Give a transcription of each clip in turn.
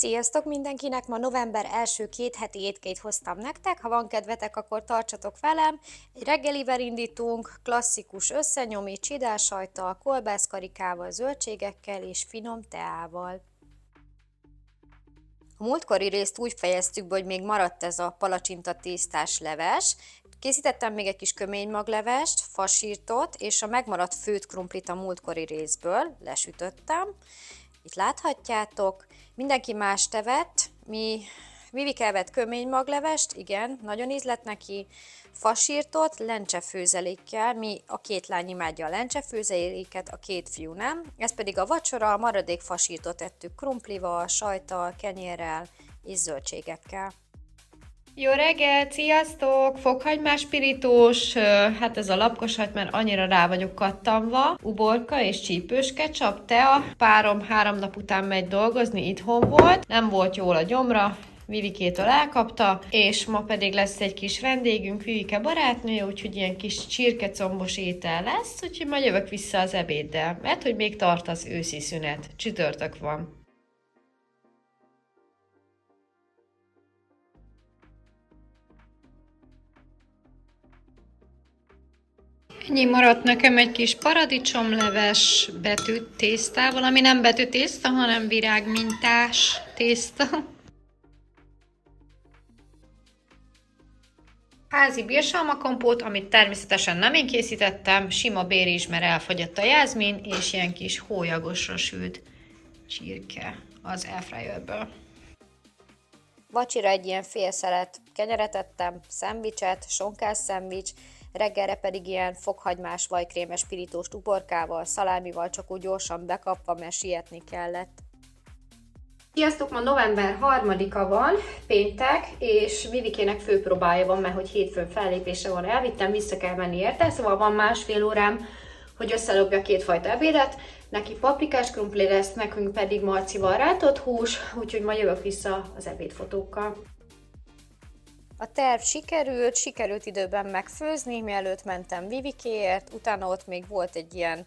Sziasztok mindenkinek! Ma november első két heti étkét hoztam nektek. Ha van kedvetek, akkor tartsatok velem. Egy reggelivel indítunk, klasszikus összenyomi, csidársajttal, kolbászkarikával, zöldségekkel és finom teával. A múltkori részt úgy fejeztük be, hogy még maradt ez a palacsinta tésztás leves. Készítettem még egy kis köménymaglevest, fasírtot és a megmaradt főtt krumplit a múltkori részből, lesütöttem. Itt láthatjátok, mindenki más evett, Vivike evett köménymaglevest, igen, nagyon ízlett neki, fasírtot, lencsefőzelékkel, a két lány imádja a lencsefőzeléket, a két fiú nem, ez pedig a vacsora, a maradék fasírtot ettük krumplival, sajttal, kenyérrel és zöldségekkel. Jó reggelt, sziasztok! Fokhagymás pirítós, hát ez a lapkosat, mert annyira rá vagyok kattanva. Uborka és csípős ketchup, tea. Párom 3 nap után megy dolgozni, itthon volt, nem volt jól a gyomra, Vivikétől elkapta, és ma pedig lesz egy kis vendégünk, Vivike barátnője, úgyhogy ilyen kis csirkecombos étel lesz, úgyhogy majd jövök vissza az ebéddel, mert hogy még tart az őszi szünet, csütörtök van. Ennyi maradt nekem egy kis paradicsomleves betűt tésztával, ami nem betű tészta, hanem virágmintás tészta. Házi birsalmakompót, amit természetesen nem én készítettem, sima bérizs, mert elfogyott a jázmin, és ilyen kis hólyagosra sült csirke az airfryerből. Vacsira egy ilyen fél szelet kenyeret ettem, szendvicset, sonkás szendvics, reggelre pedig ilyen fokhagymás vajkrémes pirítóst uborkával, szalámival csak úgy gyorsan bekapva, mert sietni kellett. Sziasztok! Ma november 3-a van, péntek, és Vivikének főpróbája van, mert hogy hétfőn fellépése van, elvittem, vissza kell menni érte, szóval van másfél órám, hogy összelopja kétfajta ebédet. Neki paprikás krumpli lesz, nekünk pedig Marcival rántott hús, úgyhogy majd jövök vissza az ebédfotókkal. A terv sikerült időben megfőzni, mielőtt mentem Vivikéért, utána ott még volt egy ilyen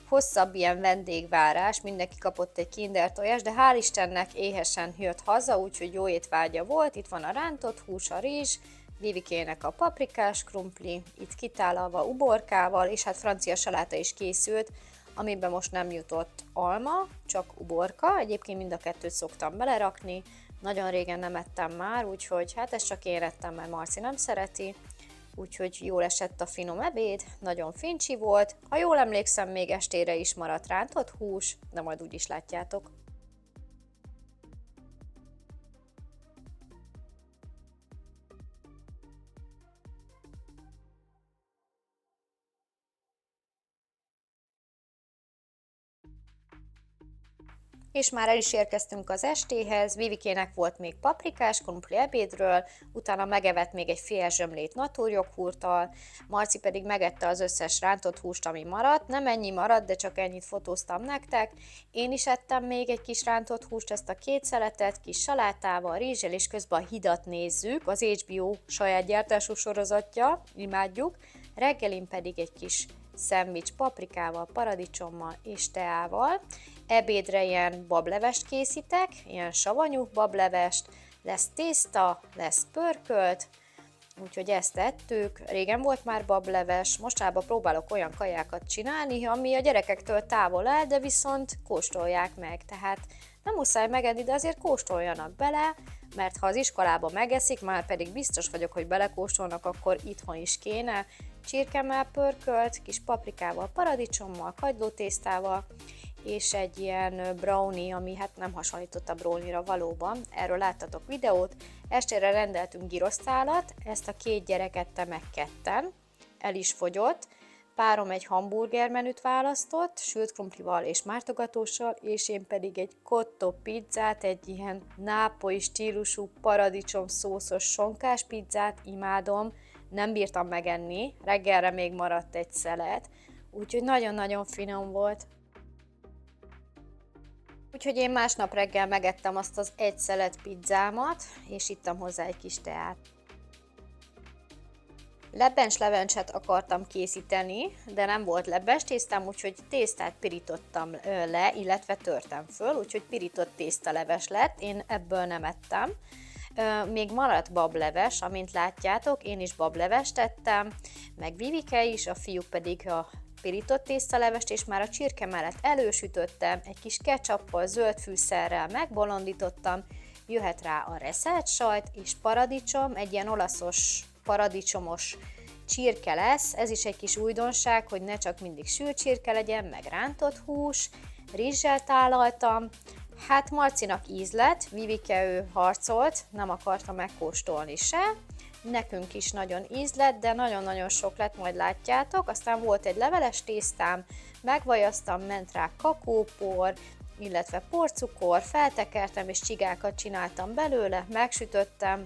hosszabb ilyen vendégvárás, mindenki kapott egy kinder tojást, de hál' Istennek éhesen jött haza, úgyhogy jó étvágya volt, itt van a rántott hús, a rizs, Vivikének a paprikás krumpli, itt kitálalva uborkával, és hát francia saláta is készült, amiben most nem jutott alma, csak uborka, egyébként mind a kettőt szoktam belerakni, nagyon régen nem ettem már, úgyhogy hát ezt csak én ettem, mert Marci nem szereti, úgyhogy jól esett a finom ebéd, nagyon fincsi volt, ha jól emlékszem, még estére is maradt rántott hús, de majd úgy is látjátok. És már el is érkeztünk az estéhez, Vivikének volt még paprikás krumpli ebédről, utána megevett még egy fél zsömlét natúrjoghurttal, Marci pedig megette az összes rántott húst, ami maradt, nem ennyi maradt, de csak ennyit fotóztam nektek. Én is ettem még egy kis rántott húst, ezt a két szeletet, kis salátával, rizssel, és közben a Hidat nézzük, az HBO saját gyártású sorozatja, imádjuk, reggelin pedig egy kis szendvics paprikával, paradicsommal és teával. Ebédre ilyen bablevest készítek, ilyen savanyú bablevest, lesz tészta, lesz pörkölt, úgyhogy ezt ettük. Régen volt már bableves, mostában próbálok olyan kajákat csinálni, ami a gyerekektől távol áll, de viszont kóstolják meg, tehát nem muszáj megenni, de azért kóstoljanak bele, mert ha az iskolában megeszik, már pedig biztos vagyok, hogy belekóstolnak, akkor itthon is kéne. Csirkemmel pörkölt, kis paprikával, paradicsommal, kagylótésztával, és egy ilyen brownie, ami hát nem hasonlított a brownie-ra valóban, erről láttatok videót. Estére rendeltünk gyrosztálat, ezt a két gyerek ette meg ketten, el is fogyott. Párom egy hamburger menüt választott, sült krumplival és mártogatóssal, és én pedig egy cotto pizzát, egy ilyen nápolyi stílusú paradicsom szószos sonkás pizzát, imádom, nem bírtam megenni, reggelre még maradt egy szelet, úgyhogy nagyon-nagyon finom volt. Úgyhogy én másnap reggel megettem azt az egy szelet pizzámat, és ittam hozzá egy kis teát. Lebens levencset akartam készíteni, de nem volt lebens tésztám, úgyhogy tésztát pirítottam le, illetve törtem föl, úgyhogy pirított tésztaleves lett, én ebből nem ettem. Még maradt bableves, amint látjátok, én is bablevest tettem, meg Vivike is, a fiúk pedig a pirított tésztalevest, és már a csirke mellett elősütöttem, egy kis ketchuppal, zöld fűszerrel megbolondítottam, jöhet rá a reszelt sajt és paradicsom, egy ilyen olaszos paradicsomos csirke lesz, ez is egy kis újdonság, hogy ne csak mindig sült csirke legyen, meg rántott hús, rizssel tálaltam. Hát Marcinak íz lett, Vivike ő harcolt, nem akarta megkóstolni se, nekünk is nagyon íz lett, de nagyon-nagyon sok lett, majd látjátok. Aztán volt egy leveles tésztám, megvajaztam, ment rá kakaópor, illetve porcukor, feltekertem és csigákat csináltam belőle, megsütöttem,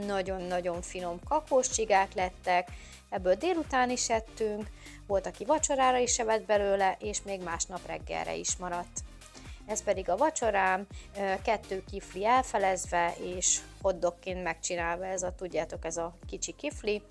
nagyon-nagyon finom kakós csigák lettek, ebből délután is ettünk, volt, aki vacsorára is evett belőle, és még másnap reggelre is maradt. Ez pedig a vacsorám, 2 kifli elfelezve, és hotdogként megcsinálva, tudjátok, ez a kicsi kifli.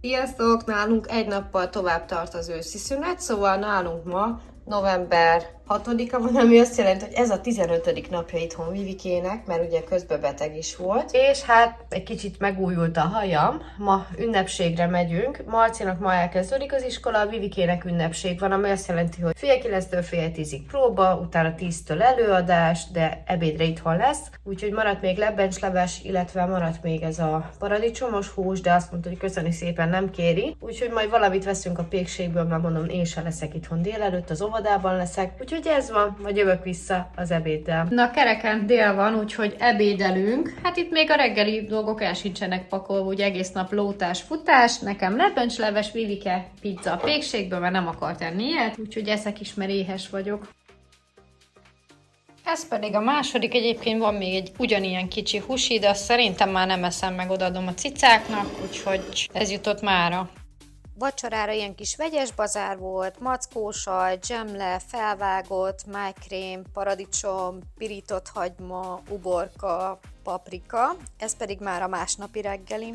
Sziasztok! Nálunk egy nappal tovább tart az őszi szünet, szóval nálunk ma november 6-a van, ami azt jelenti, hogy ez a 15. napja itthon Vivikének, mert ugye közben beteg is volt. És hát egy kicsit megújult a hajam, ma ünnepségre megyünk. Marcinak ma elkezdődik az iskola, a Vivikének ünnepség van, ami azt jelenti, hogy fél 9-től fél 10-ig próba, utána 10-től előadás, de ebédre itthon lesz. Úgyhogy maradt még lebbencsleves, illetve maradt még ez a paradicsomos hús, de azt mondta, hogy köszöni szépen nem kéri. Úgyhogy majd valamit veszünk a pékségből, mert mondom, én sem leszek itthon délelőtt, az óvodában leszek. Úgyhogy ez van, majd jövök vissza az ebéddel. Na, kereken dél van, úgyhogy ebédelünk. Hát itt még a reggeli dolgok el sincsenek pakolva, úgy egész nap lótás, futás. Nekem lebbencsleves, Vivike pizza a pékségből, mert nem akart enni ilyet, úgyhogy eszek is, mert éhes vagyok. Ez pedig a második, egyébként van még egy ugyanilyen kicsi husi, de azt szerintem már nem eszem, meg odaadom a cicáknak, úgyhogy ez jutott mára. Vacsorára ilyen kis vegyes bazár volt, mackósaj, dzsemle, felvágott, májkrém, paradicsom, pirított hagyma, uborka, paprika, ez pedig már a másnapi reggeli.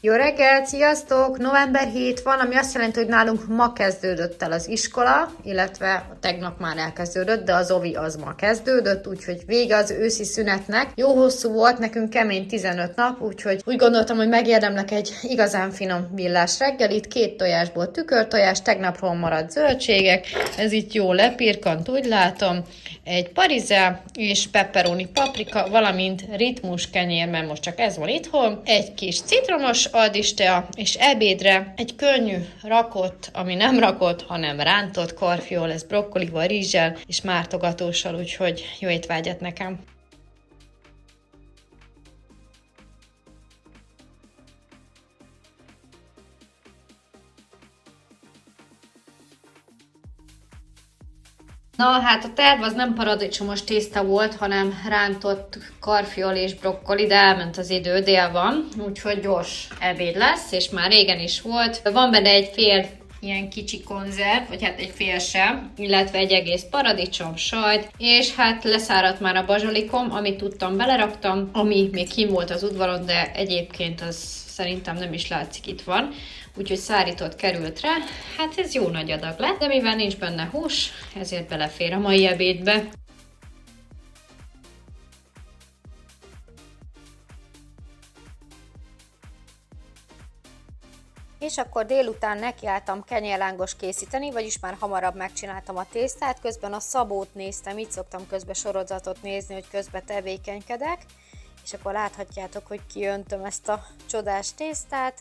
Jó reggelt, sziasztok! November 7 van, ami azt jelenti, hogy nálunk ma kezdődött el az iskola, illetve tegnap már elkezdődött, de az ovi az ma kezdődött, úgyhogy vége az őszi szünetnek. Jó hosszú volt, nekünk kemény 15 nap, úgyhogy úgy gondoltam, hogy megérdemlek egy igazán finom villás reggelit, 2 tojásból tükörtojás, tegnapról maradt zöldségek, ez itt jó lepirkant, úgy látom, egy parizá és pepperoni paprika, valamint ritmus kenyér, mert most csak ez van itthon, egy kis citromos aldistea, és ebédre egy könnyű rakott, ami nem rakott, hanem rántott karfiol, ez brokkolival, rizssel és mártogatóssal, úgyhogy jó étvágyat nekem! Na, hát a terv az nem paradicsomos tészta volt, hanem rántott karfiol és brokkoli, de elment az idő, dél van, úgyhogy gyors ebéd lesz, és már régen is volt. Van benne egy fél ilyen kicsi konzerv, vagy hát egy fél sem, illetve egy egész paradicsom, sajt, és hát leszáradt már a bazsalikom, amit tudtam, beleraktam, ami még kim volt az udvaron, de egyébként az szerintem nem is látszik, itt van. Úgyhogy szárított került rá, hát ez jó nagy adag lett, de mivel nincs benne hús, ezért belefér a mai ebédbe. És akkor délután nekiálltam kenyérlángos készíteni, vagyis már hamarabb megcsináltam a tésztát, közben a Szabót néztem, így szoktam közben sorozatot nézni, hogy közben tevékenykedek, és akkor láthatjátok, hogy kiöntöm ezt a csodás tésztát.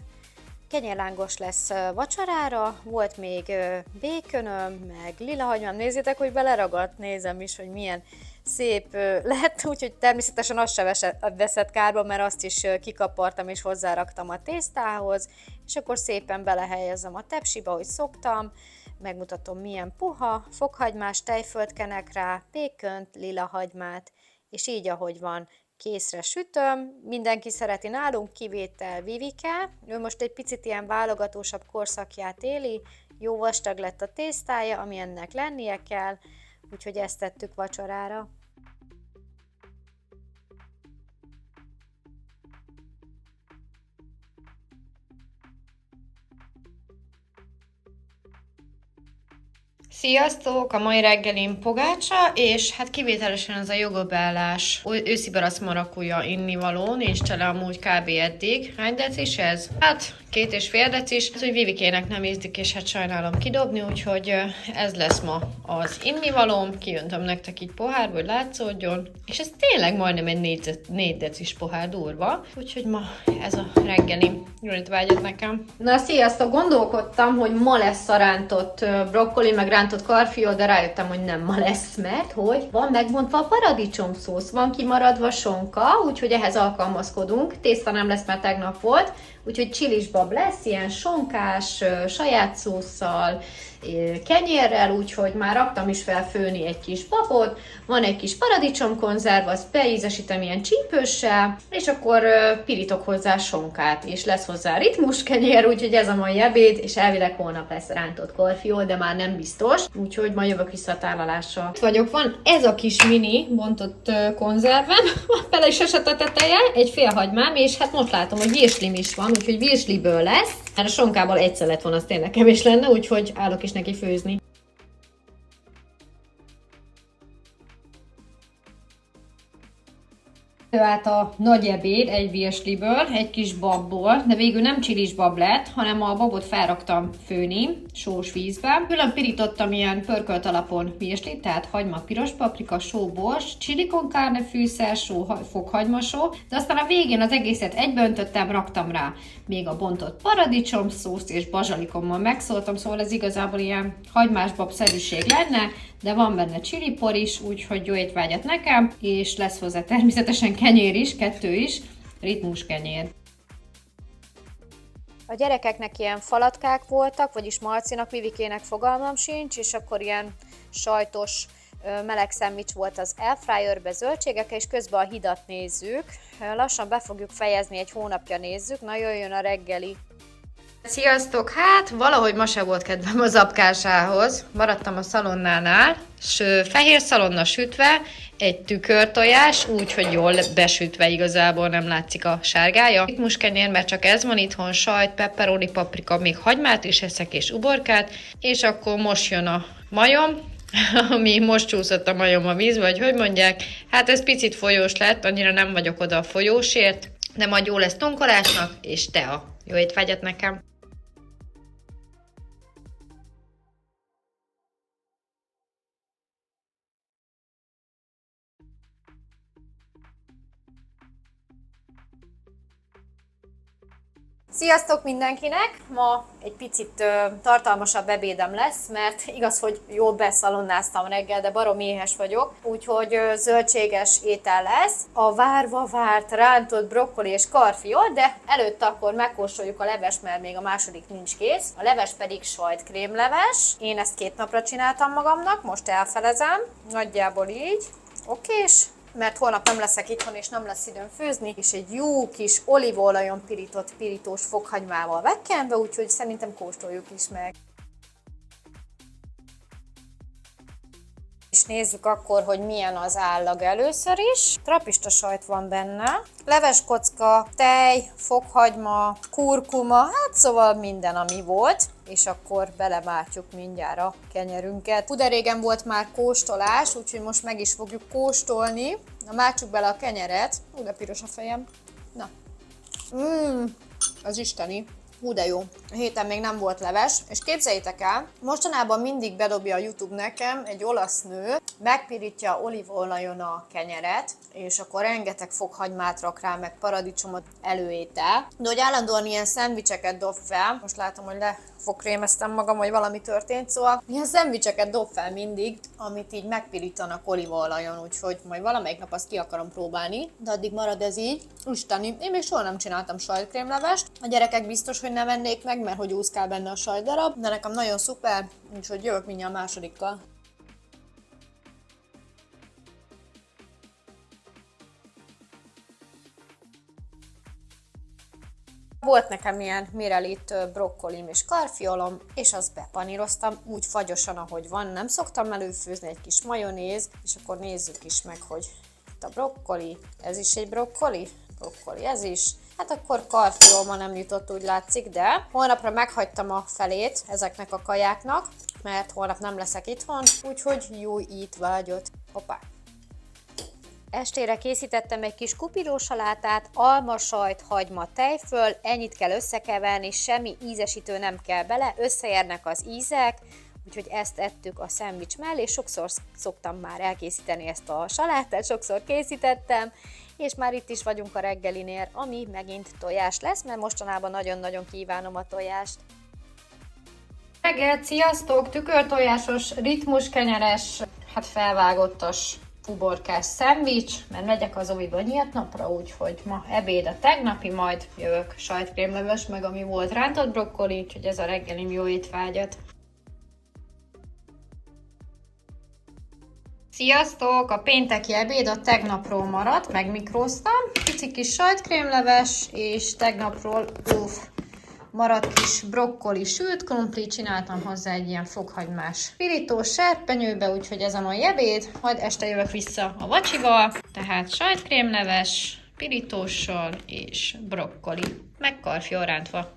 Kenyérlángos lesz vacsorára, volt még békönöm, meg lilahagymám, nézzétek, hogy beleragadt, nézem is, hogy milyen szép lett, úgyhogy természetesen azt se veszett kárba, mert azt is kikapartam és hozzáraktam a tésztához, és akkor szépen belehelyezem a tepsibe, ahogy szoktam, megmutatom milyen puha, fokhagymás tejfölt kenek rá, békönt, lilahagymát, és így ahogy van, készre sütöm, mindenki szereti nálunk, kivétel Vivike, ő most egy picit ilyen válogatósabb korszakját éli, jó vastag lett a tésztája, ami ennek lennie kell, úgyhogy ezt tettük vacsorára. Sziasztok! A mai reggelim pogácsa, és hát kivételesen ez a jogobellás őszi barack marakuja innivaló, nincs tele amúgy kb. Eddig. Hány decis ez? Hát 2,5 decis. Hát, hogy Vivikének nem ízlik, és hát sajnálom kidobni, úgyhogy ez lesz ma az innivalóm. Kijöntöm nektek így pohárba, hogy látszódjon. És ez tényleg majdnem egy 4 decis pohár durva, úgyhogy ma ez a reggelim. Jól vágyott nekem. Na sziasztok! Gondolkodtam, hogy ma lesz a rántott brokkoli, meg rántott karfiol, de rájöttem, hogy nem ma lesz, mert hogy van megbontva a paradicsomszósz, van kimaradva sonka, úgyhogy ehhez alkalmazkodunk. Tészta nem lesz, mert tegnap volt, úgyhogy csilisbab lesz, ilyen sonkás, saját szósszal, kenyérrel, úgyhogy már raktam is fel főni egy kis babot, van egy kis paradicsomkonzerv, azt beízesítem ilyen csípőssel, és akkor pirítok hozzá sonkát, és lesz hozzá ritmuskenyér, úgyhogy ez a mai ebéd, és elvileg holnap lesz rántott karfiol, de már nem biztos, úgyhogy majd jövök vissza a tálalással. Itt vagyok, van ez a kis mini bontott konzervem, bele is esett a teteje, egy fél hagymám, és hát most látom, hogy virslim is van, úgyhogy virsliből lesz, mert a sonkából egy szelet van, az tényleg kevés lenne, úgyhogy állok is neki főzni. Tehát a nagy ebéd egy virsliből, egy kis babból, de végül nem csilisbab lett, hanem a babot felraktam főni sós vízbe. Külön pirítottam ilyen pörkölt alapon virslit, tehát hagyma, piros paprika, só, bors, chili con carne fűszer, só, fokhagymasó, de aztán a végén az egészet egyböntöttem, raktam rá még a bontott paradicsomszószt és bazsalikommal megszóltam, szóval ez igazából ilyen hagymás babszerűség lenne, de van benne csiripor is, úgyhogy jó étvágyat nekem, és lesz hozzá természetesen kenyér is, 2 is, ritmus kenyér. A gyerekeknek ilyen falatkák voltak, vagyis Marcinak, Vivikének fogalmam sincs, és akkor ilyen sajtos meleg szendvics volt az airfryerbe zöldségekkel, és közben a hidat nézzük. Lassan be fogjuk fejezni, egy hónapja nézzük, na jöjjön a reggeli. Sziasztok! Hát valahogy ma se volt kedvem az apkásához. Maradtam a szalonnánál, és fehér szalonna sütve, egy tükörtojás, úgyhogy jól besütve igazából nem látszik a sárgája. Ritmuskenyér, mert csak ez van itthon, sajt, pepperoni, paprika, még hagymát is eszek és uborkát, és akkor most jön a majom, ami most csúszott a majom a vízbe, vagy hogy mondják. Hát ez picit folyós lett, annyira nem vagyok oda a folyósért, de majd jó lesz tonkolásnak, és tea. Jó étvágyat nekem! Sziasztok mindenkinek! Ma egy picit tartalmasabb ebédem lesz, mert igaz, hogy jól beszalonnáztam reggel, de baromi éhes vagyok, úgyhogy zöldséges étel lesz. A várva várt rántott brokkoli és karfiol, de előtte akkor megkóstoljuk a leves, mert még a második nincs kész. A leves pedig sajtkrémleves. Én ezt 2 napra csináltam magamnak, most elfelezem, nagyjából így. Okés? Mert holnap nem leszek itthon, és nem lesz időm főzni, és egy jó kis olívaolajon pirított pirítós fokhagymával vekkenve, úgyhogy szerintem kóstoljuk is meg. És nézzük akkor, hogy milyen az állag először is. Trapista sajt van benne, leveskocka, tej, fokhagyma, kurkuma, hát szóval minden, ami volt. És akkor belemártjuk mindjárt a kenyerünket. Puderégen volt már kóstolás, úgyhogy most meg is fogjuk kóstolni. Na, mártsuk bele a kenyeret. De piros a fejem. Na. Az isteni. Hú, de jó. A héten még nem volt leves, és képzeljétek el, mostanában mindig bedobja a YouTube nekem egy olasz nő, megpirítja olívaolajon a kenyeret, és akkor rengeteg fokhagymát rak rá, meg paradicsomot, előétel. De hogy állandóan ilyen szendvicseket dob fel, most látom, hogy lefokrémeztem magam, hogy valami történt, szóval ilyen szendvicseket dob fel mindig, amit így megpirítanak olívaolajon, úgyhogy majd valamelyik nap azt ki akarom próbálni, de addig marad ez így. Isteni, én még soha nem csináltam sajtkrémlevest, a gyerekek biztos, hogy nem vennék meg, mert hogy úszkál benne a sajtdarab, de nekem nagyon szuper, úgyhogy jövök mindjárt a másodikkal. Volt nekem ilyen mirelit brokkolim és karfiolom, és azt bepaníroztam úgy fagyosan, ahogy van. Nem szoktam előfőzni, egy kis majonéz, és akkor nézzük is meg, hogy itt a brokkoli, ez is egy brokkoli, ez is. Hát akkor karfiolma nem jutott, úgy látszik, de holnapra meghagytam a felét ezeknek a kajáknak, mert holnap nem leszek itthon, úgyhogy jó étvágyat. Hoppá! Estére készítettem egy kis kupírósalátát, alma, sajt, hagyma, tejföl, ennyit kell összekeverni, semmi ízesítő nem kell bele, összeérnek az ízek, úgyhogy ezt ettük a szendvics mellé, sokszor szoktam már elkészíteni ezt a salátát, sokszor készítettem, és már itt is vagyunk a reggelinél, ami megint tojás lesz, mert mostanában nagyon-nagyon kívánom a tojást. Reggelt, sziasztok! Tükörtojásos, ritmuskenyeres, felvágottas uborkás szendvics, mert megyek az oviba nyílt napra, úgyhogy ma ebéd a tegnapi, majd jövök sajtkrémleves, meg ami volt rántott brokkoli, úgyhogy ez a reggelim, jó étvágyat! Sziasztok! A pénteki ebéd a tegnapról maradt, megmikróztam, pici kis sajtkrémleves, és tegnapról maradt kis brokkoli, sült krumpli, csináltam hozzá egy ilyen fokhagymás pirítós serpenyőbe, úgyhogy ez a mai ebéd, majd este jövök vissza a vacsival, tehát sajtkrémleves, pirítóssal és brokkoli, meg karfiol rántva.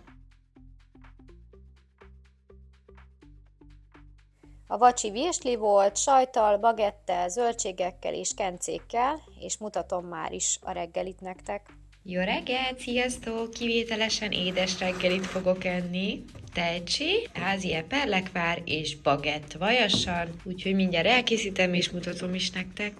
A vacsi virsli volt, sajttal, bagettel, zöldségekkel és kencékkel, és mutatom már is a reggelit nektek. Jó reggelt, sziasztok! Kivételesen édes reggelit fogok enni. Tejcsi, házi eperlekvár és bagett vajassal, úgyhogy mindjárt elkészítem és mutatom is nektek.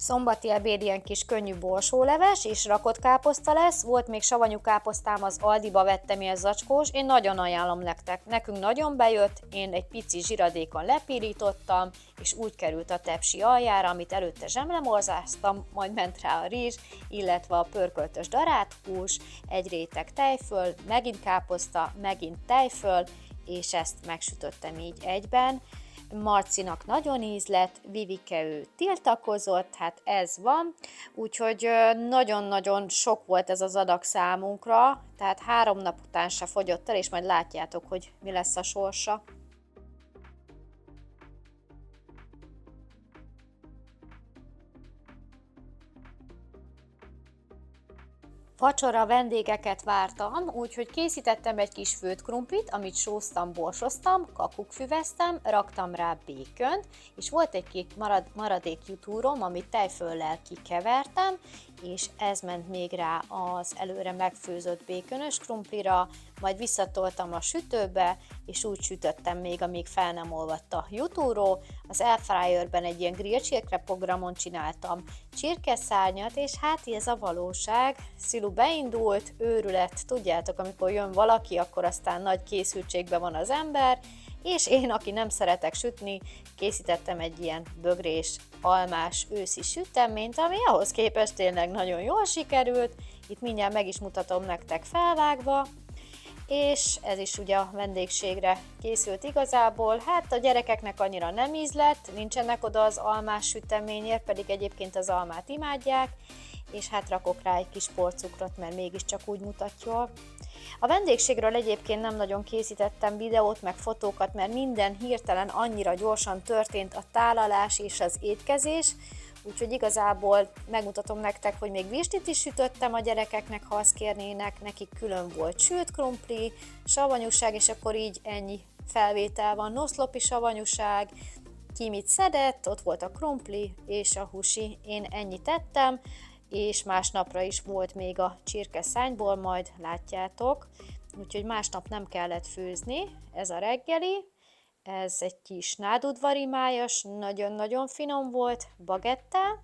Szombati ebéd ilyen kis könnyű borsóleves és rakott káposzta lesz, volt még savanyú káposztám, az Aldiba vettem ilyen zacskós, én nagyon ajánlom nektek, nekünk nagyon bejött, én egy pici zsiradékon lepirítottam, és úgy került a tepsi aljára, amit előtte zsemlemorzáztam, majd ment rá a rizs, illetve a pörköltös daráthús, egy réteg tejföl, megint káposzta, megint tejföl, és ezt megsütöttem így egyben. Marcinak nagyon ízlett, Vivike ő tiltakozott, hát ez van, úgyhogy nagyon-nagyon sok volt ez az adag számunkra, tehát 3 nap után se fogyott el, és majd látjátok, hogy mi lesz a sorsa. Vacsora vendégeket vártam, úgyhogy készítettem egy kis főtt krumplit, amit sóztam, borsoztam, kakukfüveztem, raktam rá békönt, és volt egy kék maradék jutúrom, amit tejföllel kikevertem, és ez ment még rá az előre megfőzött békönös krumplira, majd visszatoltam a sütőbe, és úgy sütöttem még, amíg fel nem olvadt a jutúró. Az airfryerben egy ilyen grill csirke programon csináltam csirkeszárnyat, és hát ez a valóság. Szilu beindult, őrület, tudjátok, amikor jön valaki, akkor aztán nagy készültségben van az ember, és én, aki nem szeretek sütni, készítettem egy ilyen bögrés, almás őszi süteményt, ami ahhoz képest tényleg nagyon jól sikerült. Itt mindjárt meg is mutatom nektek felvágva, és ez is ugye a vendégségre készült igazából. Hát a gyerekeknek annyira nem ízlett, nincsenek oda az almás süteményért, pedig egyébként az almát imádják, és hát rakok rá egy kis porcukrot, mert mégiscsak úgy mutatja. A vendégségről egyébként nem nagyon készítettem videót, meg fotókat, mert minden hirtelen annyira gyorsan történt a tálalás és az étkezés, úgyhogy igazából megmutatom nektek, hogy még virslit is sütöttem a gyerekeknek, ha azt kérnének, nekik külön volt sült krumpli, savanyúság, és akkor így ennyi felvétel van, noszlopi savanyúság, ki mit szedett, ott volt a krumpli és a husi, én ennyit tettem, és másnapra is volt még a csirkeszányból, majd látjátok, úgyhogy másnap nem kellett főzni, ez a reggeli, ez egy kis nádudvari májas, nagyon-nagyon finom volt, bagettel,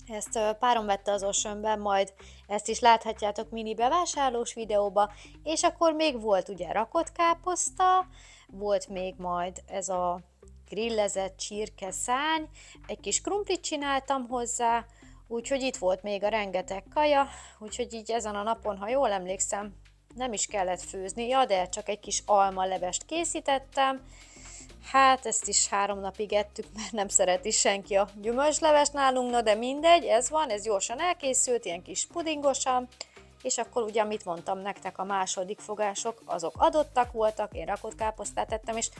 ezt párom vette az Oceanben, majd ezt is láthatjátok mini bevásárlós videóba, és akkor még volt ugye rakott káposzta, volt még majd ez a grillezett csirkeszány, egy kis krumplit csináltam hozzá, úgyhogy itt volt még a rengeteg kaja, úgyhogy így ezen a napon, ha jól emlékszem, nem is kellett főzni, ja, de csak egy kis almalevest készítettem. Hát ezt is 3 napig ettük, mert nem szereti senki a gyümölcslevest nálunk, na de mindegy, ez van, ez gyorsan elkészült, ilyen kis pudingosan, és akkor ugye, amit mondtam nektek, a második fogások, azok adottak voltak, én rakott káposztát tettem, és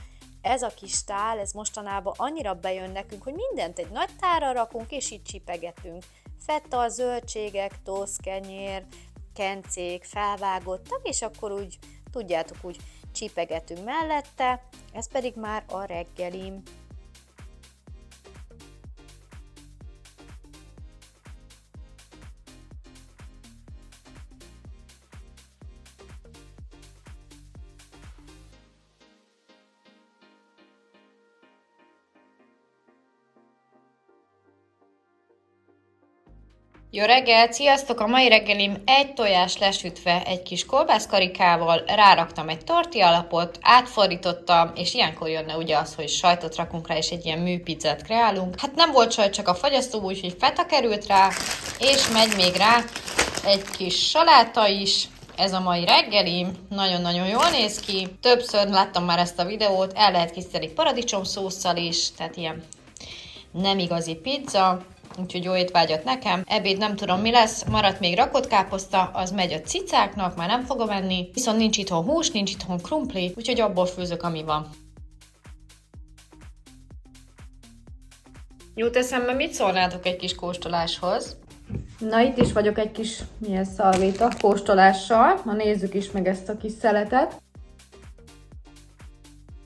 ez a kis tál, ez mostanában annyira bejön nekünk, hogy mindent egy nagy tálra rakunk, és így csipegetünk. feta, zöldségek, tosztkenyér, kencék, felvágottak, és akkor úgy, tudjátok, úgy csipegetünk mellette, ez pedig már a reggelim. Jó reggelt, sziasztok! A mai reggelim egy tojás lesütve egy kis kolbászkarikával, ráraktam egy tortilla alapot, átfordítottam, és ilyenkor jönne ugye az, hogy sajtot rakunk rá, és egy ilyen műpizzát kreálunk. Hát nem volt sajt, csak a fagyasztóba, úgyhogy feta került rá, és megy még rá egy kis saláta is. Ez a mai reggelim, nagyon-nagyon jól néz ki. Többször láttam már ezt a videót, el lehet készíteni paradicsomszósszal is, tehát ilyen nem igazi pizza. Úgyhogy jó étvágyat nekem. Ebéd nem tudom mi lesz, maradt még rakott káposzta, az megy a cicáknak, már nem fogom enni. Viszont nincs itthon hús, nincs itthon krumpli, úgyhogy abból főzök, ami van. Jut eszembe, mit szólnátok egy kis kóstoláshoz? Na, itt is vagyok egy kis milyen szalvéta kóstolással. Na, nézzük is meg ezt a kis szeletet.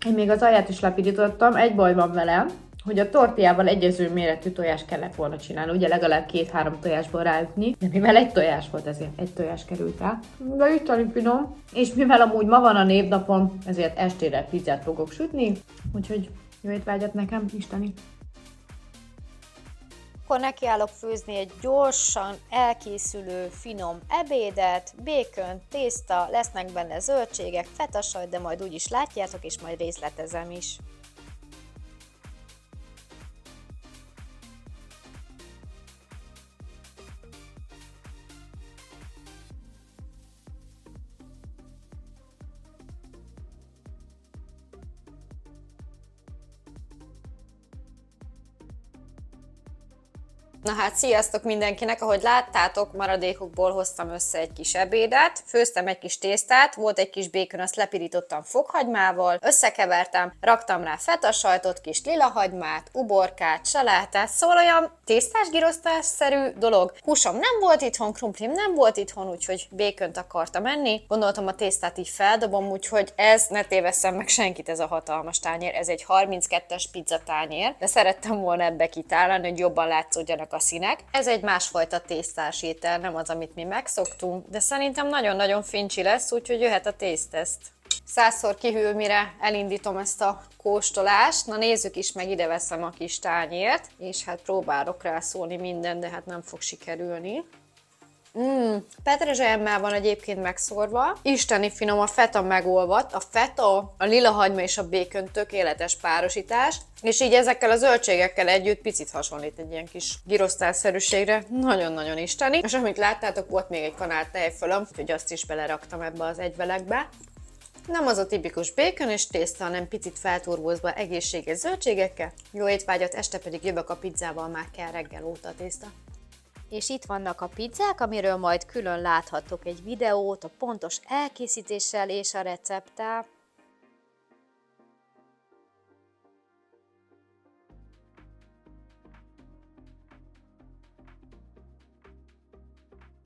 Én még az alját is lepirítottam, egy baj van velem, hogy a tortillával egyező méretű tojást kellett volna csinálni, ugye legalább 2-3 tojásból ráütni, de mivel egy tojás volt, ezért egy tojás került rá. De isteni finom. És mivel amúgy ma van a névnapom, ezért estére pizzát fogok sütni, úgyhogy jó étvágyat nekem, isteni. Akkor nekiállok főzni egy gyorsan elkészülő, finom ebédet, békön, tészta, lesznek benne zöldségek, fetasajt, de majd úgyis látjátok, és majd részletezem is. Na hát, sziasztok mindenkinek! Ahogy láttátok, maradékokból hoztam össze egy kis ebédet, főztem egy kis tésztát, volt egy kis békön, azt lepirítottam fokhagymával, összekevertem, raktam rá fetasajtot, kis lilahagymát, uborkát, salátát, szóval olyan tésztás-girosztás-szerű dolog. Húsom nem volt itthon, krumplim nem volt itthon, úgyhogy békönt akartam enni. Gondoltam, a tésztát így feldobom, úgyhogy ez, ne tévesszem meg senkit, ez a hatalmas tányér, ez egy 32-es pizzatányér, de szerettem volna ebbe kitálni, hogy jobban látszódjanak a színek. Ez egy másfajta tésztás étel, nem az, amit mi megszoktunk, de szerintem nagyon-nagyon fincsi lesz, úgyhogy jöhet a tészteszt. 100-szor kihűl, mire elindítom ezt a kóstolást. Na nézzük is meg, ide veszem a kis tányért, és hát próbálok rászólni mindent, de hát nem fog sikerülni. Petrezselyemmel van egyébként megszórva. Isteni finom, a feta megolvadt. A feta, a lilahagyma és a békön tökéletes párosítás, és így ezekkel a zöldségekkel együtt picit hasonlít egy ilyen kis girosztálszerűségre. Nagyon-nagyon isteni. És amit láttátok, volt még egy kanál tejfölöm, úgyhogy azt is beleraktam ebbe az egyvelegbe. Nem az a tipikus békön és tészta, hanem picit felturbózva egészséges zöldségekkel. Jó étvágyat, este pedig jövök a pizzával, már kell reggel óta a tészta. És itt vannak a pizzák, amiről majd külön láthatok egy videót a pontos elkészítéssel és a recepttel.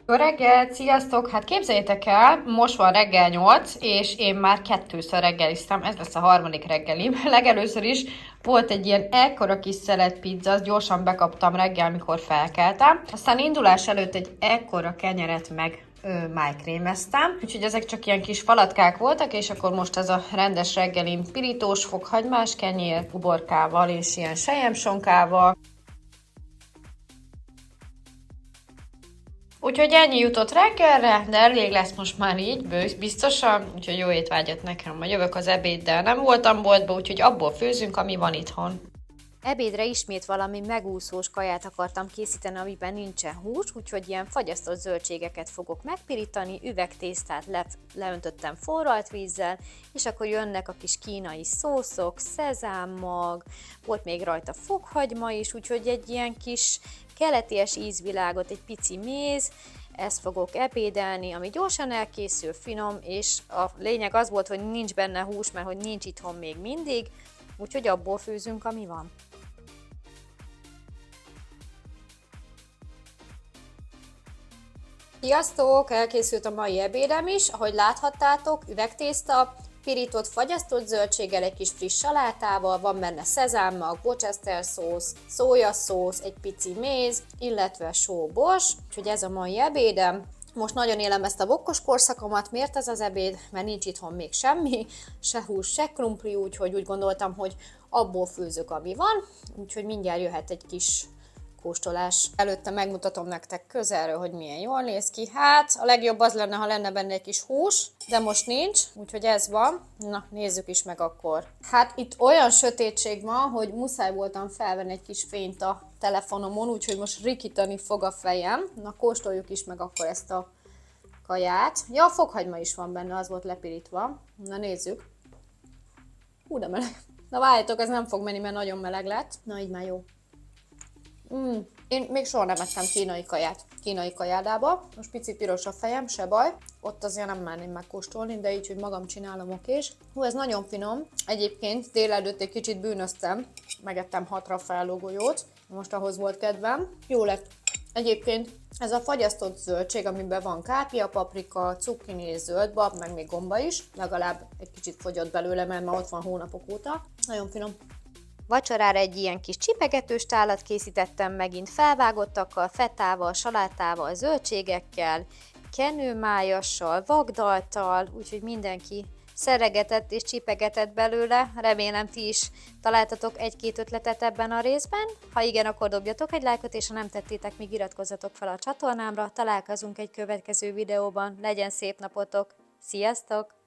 Jó reggelt, sziasztok! Hát képzeljétek el, most van reggel 8, és én már 2-ször reggeliztem, ez lesz a harmadik reggelim. Legelőször is volt egy ilyen ekkora kis szelet pizza, azt gyorsan bekaptam reggel, mikor felkeltem. Aztán indulás előtt egy ekkora kenyeret meg májkrémeztem, úgyhogy ezek csak ilyen kis falatkák voltak, és akkor most ez a rendes reggelim pirítós fokhagymás kenyér, uborkával és ilyen selyemsonkával. Úgyhogy ennyi jutott reggelre, de elég lesz most már így, biztosan, úgyhogy jó étvágyat nekem. Ma jövök az ebéddel, nem voltam boltba, úgyhogy abból főzünk, ami van itthon. Ebédre ismét valami megúszós kaját akartam készíteni, amiben nincsen hús, úgyhogy ilyen fagyasztott zöldségeket fogok megpirítani, üvegtésztát leöntöttem forralt vízzel, és akkor jönnek a kis kínai szószok, szezámmag, volt még rajta fokhagyma is, úgyhogy egy ilyen kis keleties ízvilágot, egy pici méz, ezt fogok ebédelni, ami gyorsan elkészül, finom, és a lényeg az volt, hogy nincs benne hús, mert hogy nincs itthon még mindig, úgyhogy abból főzünk, ami van. Sziasztok! Elkészült a mai ebédem is, ahogy láthattátok, üvegtészta, pirított fagyasztott zöldséggel, egy kis friss salátával, van benne szezámmag, Worcester szósz, szójaszósz, egy pici méz, illetve sóbors, úgyhogy ez a mai ebédem. Most nagyon élem ezt a bokkos korszakomat. Miért ez az ebéd? Mert nincs itthon még semmi, se hús, se krumpli, úgyhogy úgy gondoltam, hogy abból főzök, ami van, úgyhogy mindjárt jöhet egy kis kóstolás. Előtte megmutatom nektek közelről, hogy milyen jól néz ki. Hát, a legjobb az lenne, ha lenne benne egy kis hús, de most nincs, úgyhogy ez van. Na, nézzük is meg akkor. Hát itt olyan sötétség van, hogy muszáj voltam felvenni egy kis fényt a telefonomon, úgyhogy most rikítani fog a fejem. Na, kóstoljuk is meg akkor ezt a kaját. Ja, fokhagyma is van benne, az volt lepirítva. Na, nézzük. Hú, de meleg. Na, várjátok, ez nem fog menni, mert nagyon meleg lett. Na, így már jó. Én még soha nem ettem kínai kaját, kínai kajádába. Most pici piros a fejem, se baj. Ott azért nem merném megkóstolni, de így, hogy magam csinálom, okés. Hú, ez nagyon finom. Egyébként délelőtt egy kicsit bűnöztem. Megettem 6 raffaello golyót. Most ahhoz volt kedvem. Jó lett. Egyébként ez a fagyasztott zöldség, amiben van kápia, paprika, cukkini és zöldbab, meg még gomba is. Legalább egy kicsit fogyott belőle, mert már ott van hónapok óta. Nagyon finom. Vacsorára egy ilyen kis csipegetős tálat készítettem megint felvágottakkal, fetával, salátával, zöldségekkel, kenőmájassal, vagdalttal, úgyhogy mindenki szeregetett és csipegetett belőle. Remélem ti is találtatok egy-két ötletet ebben a részben. Ha igen, akkor dobjatok egy lájkot, és ha nem tettétek, még iratkozzatok fel a csatornámra. Találkozunk egy következő videóban. Legyen szép napotok! Sziasztok!